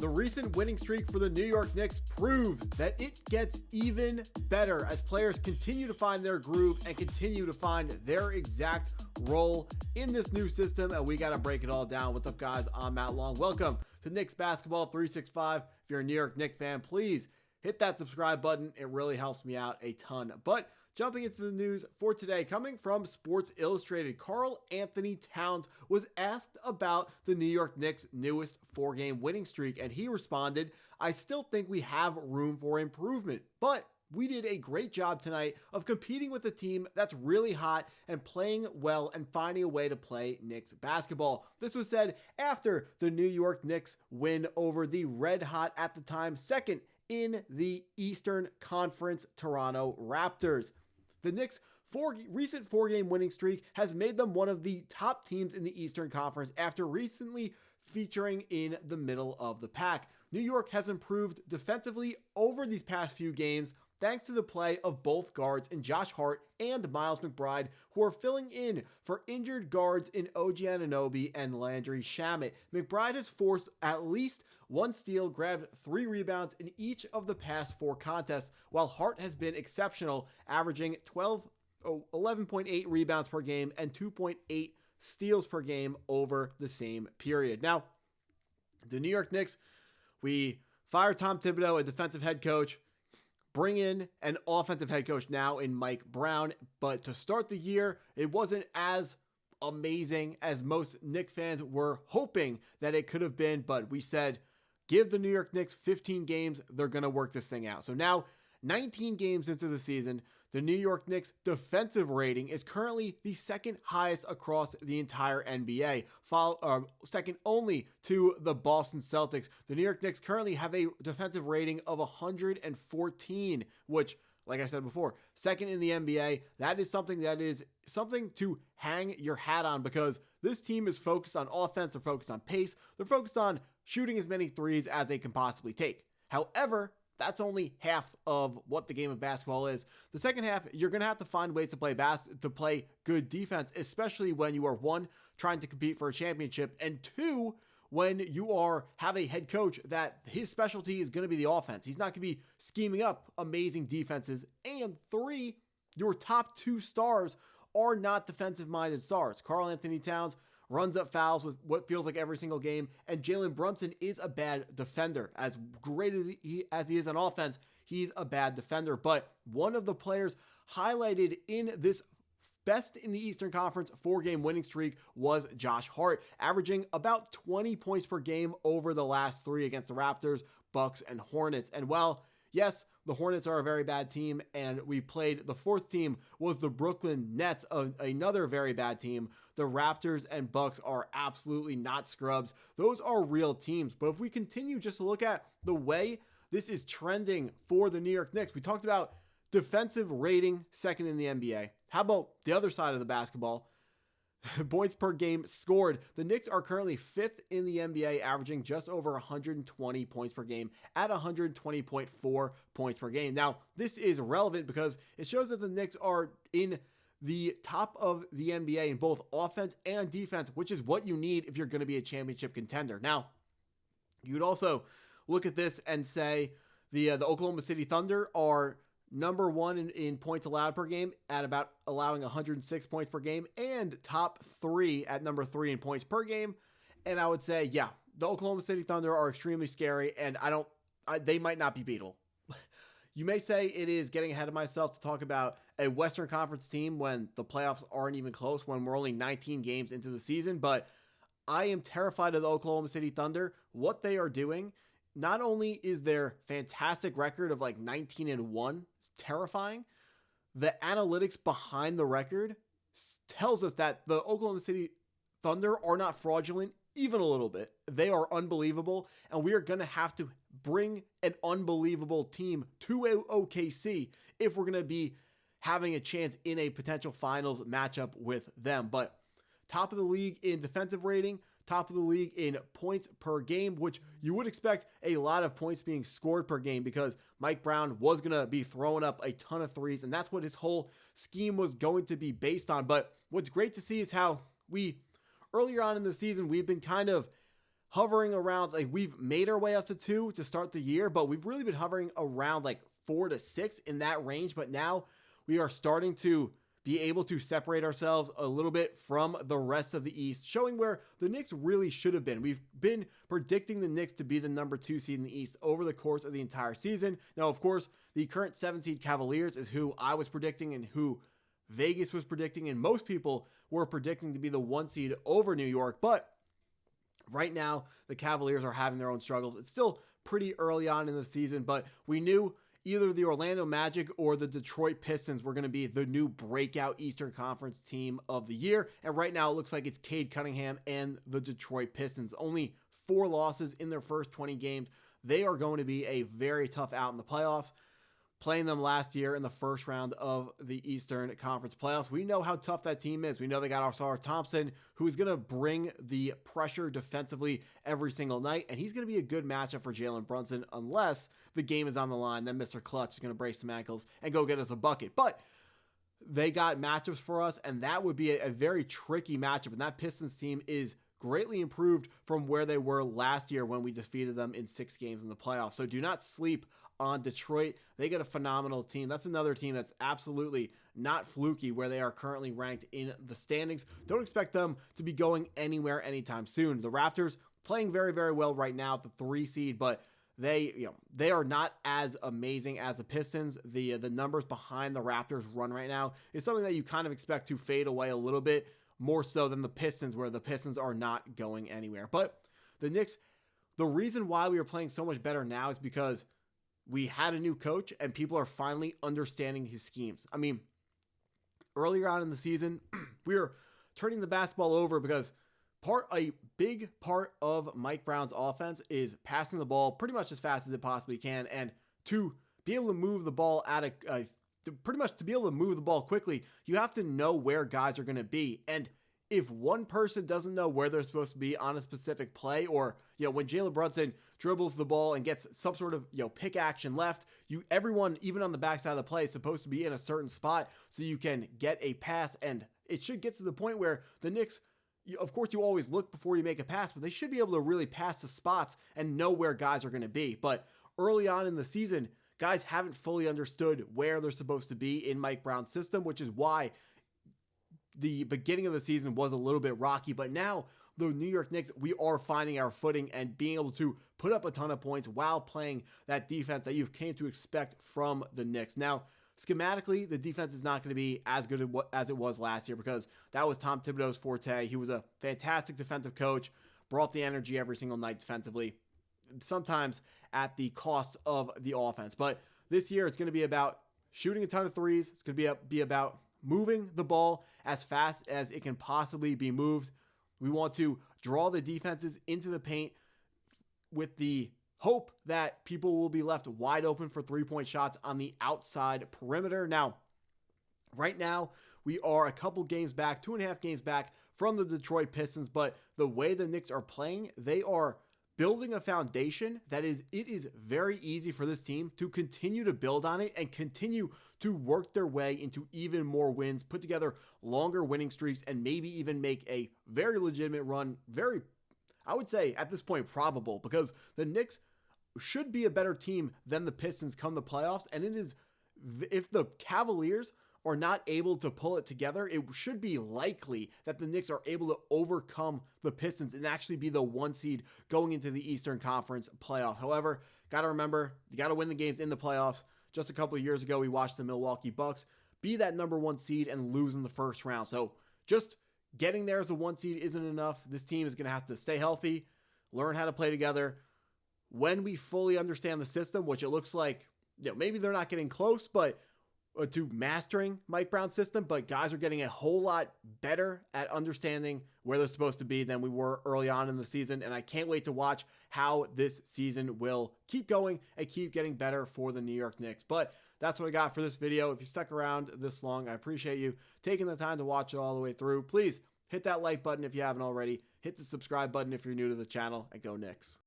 The recent winning streak for the New York Knicks proves that it gets even better as players continue to find their groove and continue to find their exact role in this new system, and we got to break it all down. What's up, guys? I'm Matt Long. Welcome to Knicks Basketball 365. If you're a New York Knicks fan, please hit that subscribe button. It really helps me out a ton. But jumping into the news for today, coming from Sports Illustrated, Karl Anthony Towns was asked about the New York Knicks' newest four-game winning streak, and he responded, "I still think we have room for improvement, but we did a great job tonight of competing with a team that's really hot and playing well and finding a way to play Knicks basketball." This was said after the New York Knicks win over the red hot, at the time, second in the Eastern Conference Toronto Raptors. The Knicks' recent four-game winning streak has made them one of the top teams in the Eastern Conference after recently featuring in the middle of the pack. New York has improved defensively over these past few games thanks to the play of both guards in Josh Hart and Miles McBride, who are filling in for injured guards in OG Anunoby and Landry Shamet. McBride has forced at least one steal, grabbed 3 rebounds in each of the past 4 contests, while Hart has been exceptional, averaging 11.8 rebounds per game and 2.8 steals per game over the same period. Now, the New York Knicks, we fired Tom Thibodeau, a defensive head coach, bring in an offensive head coach now in Mike Brown. But to start the year, it wasn't as amazing as most Knicks fans were hoping that it could have been. But we said, give the New York Knicks 15 games. They're going to work this thing out. So now, 19 games into the season, the New York Knicks defensive rating is currently the second highest across the entire NBA, second only to the Boston Celtics. The New York Knicks currently have a defensive rating of 114, which, like I said before, second in the NBA. That is something to hang your hat on, because this team is focused on offense, they're focused on pace, they're focused on shooting as many threes as they can possibly take. However, that's only half of what the game of basketball is. The second half, you're going to have to find ways to play good defense, especially when you are, 1, trying to compete for a championship, and 2, when you have a head coach that his specialty is going to be the offense. He's not going to be scheming up amazing defenses. And 3, your top 2 stars are not defensive-minded stars. Karl Anthony Towns runs up fouls with what feels like every single game, and Jalen Brunson is a bad defender. As great as he is on offense, he's a bad defender. But one of the players highlighted in this best in the Eastern Conference 4-game winning streak was Josh Hart, averaging about 20 points per game over the last 3 against the Raptors, Bucks, and Hornets. And while, yes, the Hornets are a very bad team, and we played the 4th team was the Brooklyn Nets, another very bad team. The Raptors and Bucks are absolutely not scrubs. Those are real teams. But if we continue just to look at the way this is trending for the New York Knicks, we talked about defensive rating, second in the NBA. How about the other side of the basketball? Points per game scored. The Knicks are currently 5th in the NBA, averaging just over 120 points per game at 120.4 points per game. Now, this is relevant because it shows that the Knicks are in the top of the NBA in both offense and defense, which is what you need if you're going to be a championship contender. Now, you'd also look at this and say the Oklahoma City Thunder are number 1 in points allowed per game at about allowing 106 points per game, and top 3 at number 3 in points per game. And I would say, yeah, the Oklahoma City Thunder are extremely scary, and they might not be beatable. You may say it is getting ahead of myself to talk about a Western Conference team when the playoffs aren't even close, when we're only 19 games into the season, but I am terrified of the Oklahoma City Thunder. What they are doing, not only is their fantastic record of like 19-1 terrifying, the analytics behind the record tells us that the Oklahoma City Thunder are not fraudulent even a little bit. They are unbelievable, and we are going to have to bring an unbelievable team to OKC if we're going to be having a chance in a potential finals matchup with them. But top of the league in defensive rating, top of the league in points per game, which you would expect a lot of points being scored per game because Mike Brown was going to be throwing up a ton of threes, and that's what his whole scheme was going to be based on. But what's great to see is how earlier on in the season, we've been kind of hovering around, like, we've made our way up to 2 to start the year, but we've really been hovering around like 4 to 6 in that range. But now we are starting to be able to separate ourselves a little bit from the rest of the East, showing where the Knicks really should have been. We've been predicting the Knicks to be the number 2 seed in the East over the course of the entire season. Now, of course, the current 7 seed Cavaliers is who I was predicting and who Vegas was predicting, and most people were predicting to be the 1 seed over New York. But right now, the Cavaliers are having their own struggles. It's still pretty early on in the season, but we knew either the Orlando Magic or the Detroit Pistons were going to be the new breakout Eastern Conference team of the year. And right now, it looks like it's Cade Cunningham and the Detroit Pistons. Only 4 losses in their first 20 games. They are going to be a very tough out in the playoffs. Playing them last year in the first round of the Eastern Conference playoffs, we know how tough that team is. We know they got Ausar Thompson, who's going to bring the pressure defensively every single night, and he's going to be a good matchup for Jalen Brunson unless the game is on the line. Then Mr. Clutch is going to brace some ankles and go get us a bucket. But they got matchups for us, and that would be a very tricky matchup, and that Pistons team is greatly improved from where they were last year when we defeated them in 6 games in the playoffs. So do not sleep on Detroit. They get a phenomenal team. That's another team that's absolutely not fluky where they are currently ranked in the standings. Don't expect them to be going anywhere anytime soon. The Raptors playing very, very well right now at the 3 seed, but they are not as amazing as the Pistons. The numbers behind the Raptors run right now is something that you kind of expect to fade away a little bit more so than the Pistons, where the Pistons are not going anywhere. But the Knicks, the reason why we are playing so much better now is because we had a new coach and people are finally understanding his schemes. I mean, earlier on in the season, we were turning the basketball over because a big part of Mike Brown's offense is passing the ball pretty much as fast as it possibly can. And to be able to move the ball to be able to move the ball quickly, you have to know where guys are going to be. And if one person doesn't know where they're supposed to be on a specific play, or, when Jalen Brunson dribbles the ball and gets some sort of, pick action left, everyone, even on the backside of the play, is supposed to be in a certain spot so you can get a pass. And it should get to the point where the Knicks, of course, you always look before you make a pass, but they should be able to really pass the spots and know where guys are going to be. But early on in the season, guys haven't fully understood where they're supposed to be in Mike Brown's system, which is why the beginning of the season was a little bit rocky. But now the New York Knicks, we are finding our footing and being able to put up a ton of points while playing that defense that you've came to expect from the Knicks. Now, schematically, the defense is not going to be as good as it was last year because that was Tom Thibodeau's forte. He was a fantastic defensive coach, brought the energy every single night defensively, sometimes at the cost of the offense. But this year, it's going to be about shooting a ton of threes. It's going to be about moving the ball as fast as it can possibly be moved. We want to draw the defenses into the paint with the hope that people will be left wide open for 3-point shots on the outside perimeter. Now, right now, we are a couple games back, 2.5 games back from the Detroit Pistons, but the way the Knicks are playing, they are building a foundation that it is very easy for this team to continue to build on it and continue to work their way into even more wins, put together longer winning streaks, and maybe even make a very legitimate run. I would say at this point, probable, because the Knicks should be a better team than the Pistons come the playoffs. And it is, if the Cavaliers are not able to pull it together, it should be likely that the Knicks are able to overcome the Pistons and actually be the 1 seed going into the Eastern Conference playoff. However, got to remember, you got to win the games in the playoffs. Just a couple of years ago, we watched the Milwaukee Bucks be that number 1 seed and lose in the first round. So just getting there as the 1 seed isn't enough. This team is going to have to stay healthy, learn how to play together. When we fully understand the system, which it looks like, maybe they're not getting close, but to mastering Mike Brown's system, but guys are getting a whole lot better at understanding where they're supposed to be than we were early on in the season. And I can't wait to watch how this season will keep going and keep getting better for the New York Knicks. But that's what I got for this video. If you stuck around this long, I appreciate you taking the time to watch it all the way through. Please hit that like button if you haven't already. Hit the subscribe button if you're new to the channel, and go Knicks.